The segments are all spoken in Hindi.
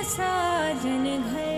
साजन घर।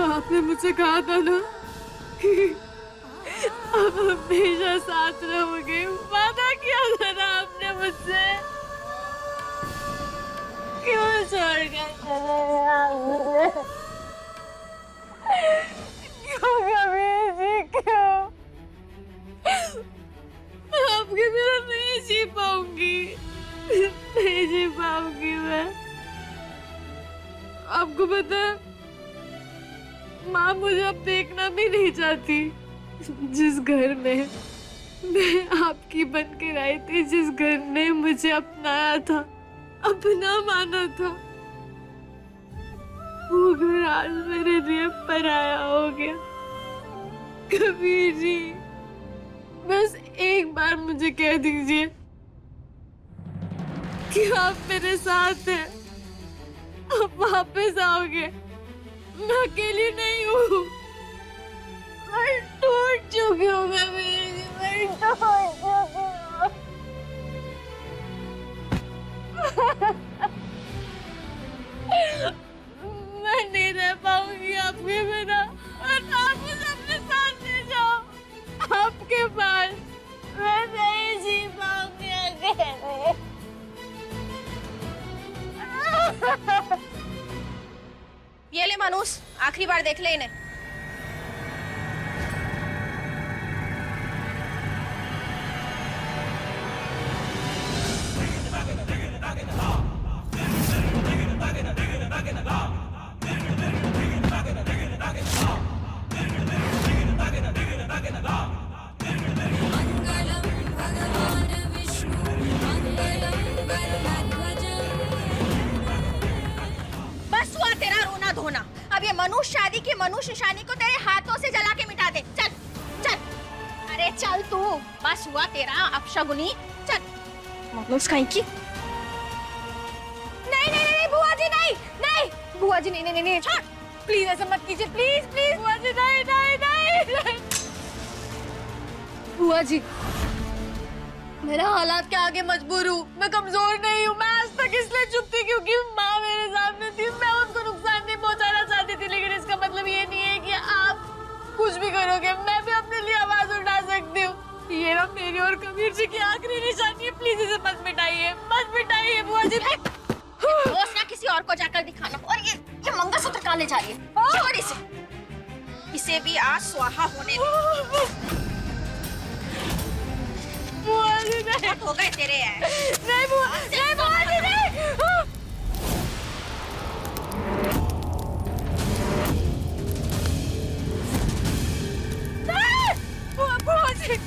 आपने मुझसे कहा था ना कि आप हमेशा साथ रहोगे। वादा किया था ना आपने मुझसे। क्यों छोड़ कर चले गए? क्यों कबीर जी, क्यों? आपके बिना नहीं जी पाऊंगी, नहीं जी पाऊंगी मैं। आपको पता है, माँ मुझे अब देखना भी नहीं चाहती। जिस घर में मैं आपकी बनकर आई थी, जिस घर ने मुझे अपनाया था, अपना माना था, वो घर आज मेरे लिए पराया हो गया। कबीर जी, बस एक बार मुझे कह दीजिए कि आप मेरे साथ हैं, आप वापस आओगे। मैं अकेली नहीं हूँ, मैं टूट चुकी हूँ। मैं टूट चुकी हूँ। मैं नहीं रह पाऊंगी आपके बिना, और आप मुझे अपने साथ ले जाओ आपके पास। मैं नहीं जी पाऊंगी अकेले। ये ले मानूस, आखिरी बार देख ले इन्हें। बस हुआ तेरा रोना धोना। अब ये मनुष्य शादी की मनुष्य निशानी को तेरे हाथों से जला के मिटा दे। चल चल, अरे चल तू। बस हुआ तेरा अपशगुनी। चल मनुष्य कहीं की। नहीं नहीं नहीं बुआ जी, नहीं नहीं बुआ जी, नहीं नहीं नहीं, छोड़ प्लीज, ऐसा मत कीजिए, प्लीज प्लीज बुआ जी, नहीं नहीं नहीं। बुआ जी, मेरा हालात के आगे मजबूर हूँ, मैं कमजोर नहीं हूँ। मैं आज तक इसलिए चुप थी क्योंकि माँ मेरे सामने थी। मैं उनको नुकसान नहीं पहुँचाना चाहती थी, लेकिन इसका मतलब ये नहीं है कि आप कुछ भी करोगे। मैं भी अपने लिए आवाज उठा सकती हूँ। ये ना मेरी और कबीर जी की आखिरी निशानी है। प्लीज इसे मत मिटाइए, मत मिटाइए बुआ जी। दोस्त ना किसी और को जाकर दिखाना। और ये मंगलसूत्र कहाँ ले जा रही है? छोड़ इसे भी आज स्वाहा होने दे। बुआ जी नहीं, हो गए तेरे हैं। नहीं बुआ, नहीं बुआ जी नहीं। बुआ जी,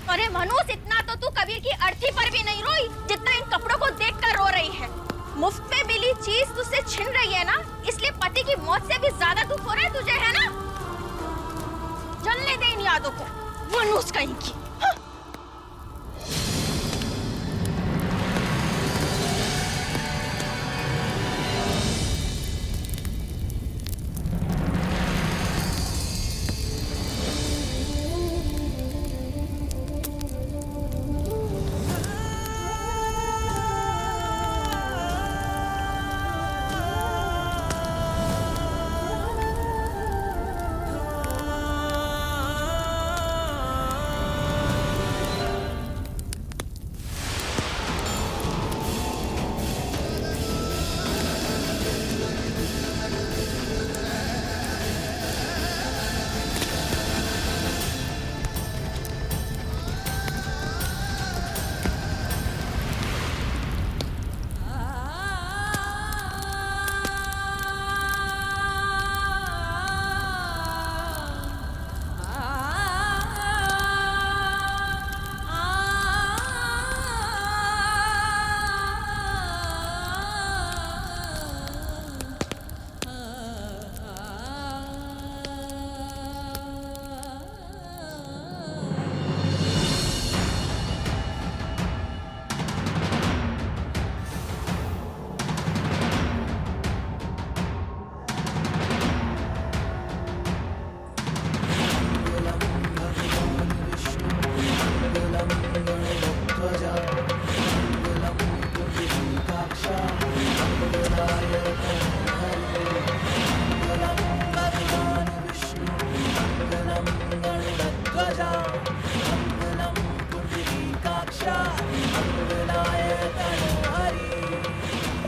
अरे मनुष्य, इतना तो तू कबीर की अर्थी पर भी नहीं रोई जितना इन कपड़ों को देखकर रो रही है। मुफ्त में मिली चीज तुझसे छिन रही है ना, इसलिए पति की मौत से भी ज्यादा दुख हो रहा है तुझे, है ना? जलने दे इन यादों को, मनुष्य कहीं की।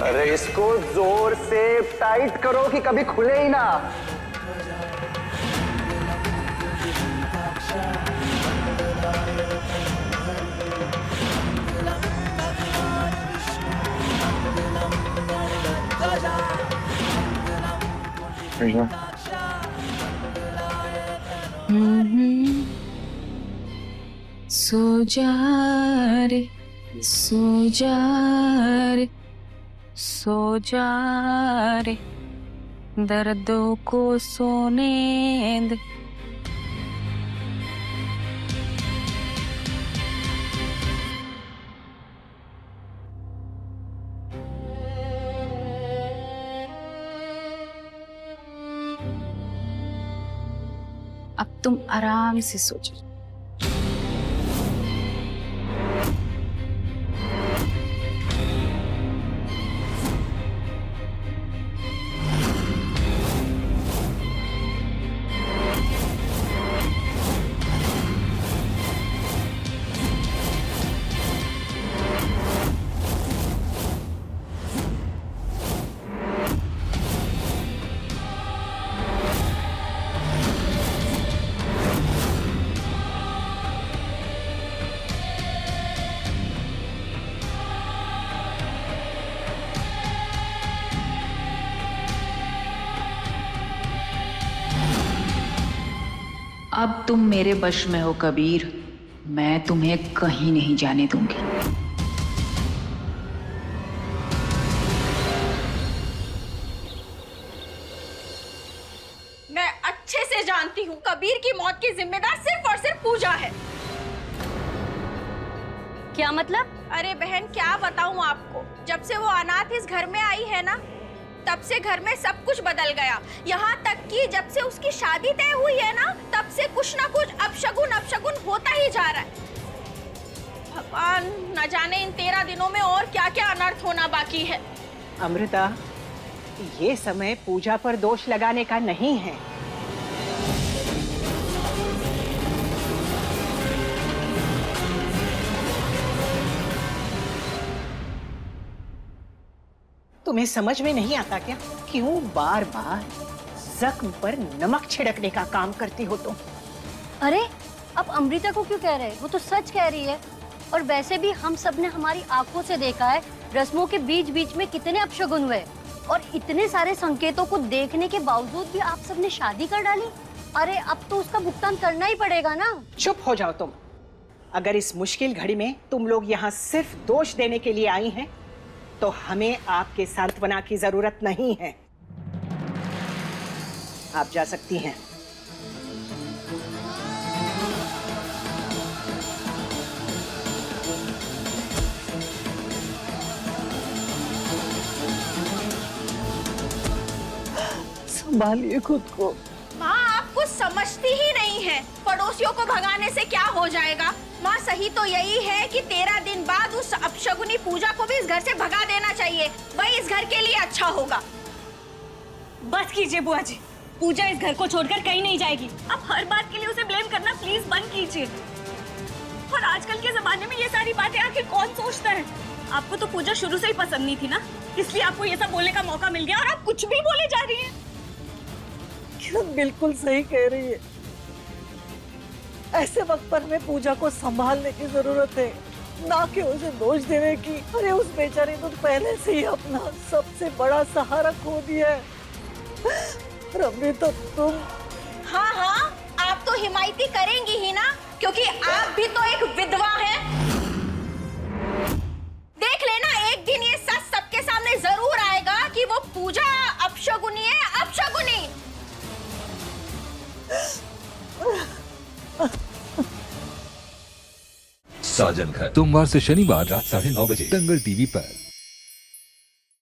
अरे इसको जोर से टाइट करो कि कभी खुले ही ना। सो जा रे, सो जा रे, सो जा रे, दर्दों को सोने दे। अब तुम आराम से सो जाओ। अब तुम मेरे वश में हो कबीर, मैं तुम्हें कहीं नहीं जाने दूंगी। मैं अच्छे से जानती हूँ कबीर की मौत की जिम्मेदार सिर्फ और सिर्फ पूजा है। क्या मतलब? अरे बहन क्या बताऊँ आपको, जब से वो अनाथ इस घर में आई है ना, तब से घर में सब कुछ बदल गया। यहाँ तक कि जब से उसकी शादी तय हुई है ना, तब से कुछ ना कुछ अपशगुन होता ही जा रहा है। भगवान न जाने इन 13 दिनों में और क्या क्या अनर्थ होना बाकी है। अमृता, ये समय पूजा पर दोष लगाने का नहीं है। तुम्हें समझ में नहीं आता क्या? क्यों बार बार जख्म पर नमक छिड़कने का काम करती हो तुम? अरे अब अमृता को क्यों कह रहे हैं? वो तो सच कह रही है। और वैसे भी हम सब ने हमारी आंखों से देखा है रस्मों के बीच बीच में कितने अपशगुन हुए, और इतने सारे संकेतों को देखने के बावजूद भी आप सब ने शादी कर डाली। अरे अब तो उसका भुगतान करना ही पड़ेगा ना। चुप हो जाओ तुम। अगर इस मुश्किल घड़ी में तुम लोग यहाँ सिर्फ दोष देने के लिए आई हैं, तो हमें आपके सांत्वना की जरूरत नहीं है। आप जा सकती हैं। संभालिए खुद को। माँ आप कुछ समझती ही नहीं है। पड़ोसियों को भगाने से क्या हो जाएगा? माँ सही तो यही है कि 13 दिन बाद उस अपशगुनी पूजा को भी इस घर से भगा देना चाहिए। वही इस घर के लिए अच्छा होगा। बस कीजिए बुआ जी, पूजा इस घर को छोड़कर कहीं नहीं जाएगी। अब हर बात के लिए उसे ब्लेम करना प्लीज बंद कीजिए। और आजकल के जमाने में ये सारी बातें आखिर कौन सोचता है? आपको तो पूजा शुरू से ही पसंद नहीं थी ना, इसलिए आपको ये सब बोलने का मौका मिल गया और आप कुछ भी बोले जा रही हैं। बिल्कुल सही कह रही है। ऐसे वक्त पर हमें पूजा को संभालने की जरूरत है, ना कि उसे दोष देने की। अरे उस बेचारी ने तो पहले से ही अपना सबसे बड़ा सहारा खो दिया है। रमनी तो तुम। हाँ हाँ, आप तो हिमायती करेंगी ही ना, क्योंकि आप भी तो एक विधवा हैं। देख लेना, एक दिन ये सच सबके सामने जरूर आएगा कि वो पूजा अपशगुनी है, अपशगुनी। साजन घर सोमवार से शनिवार रात 9:30 बजे दंगल टीवी पर।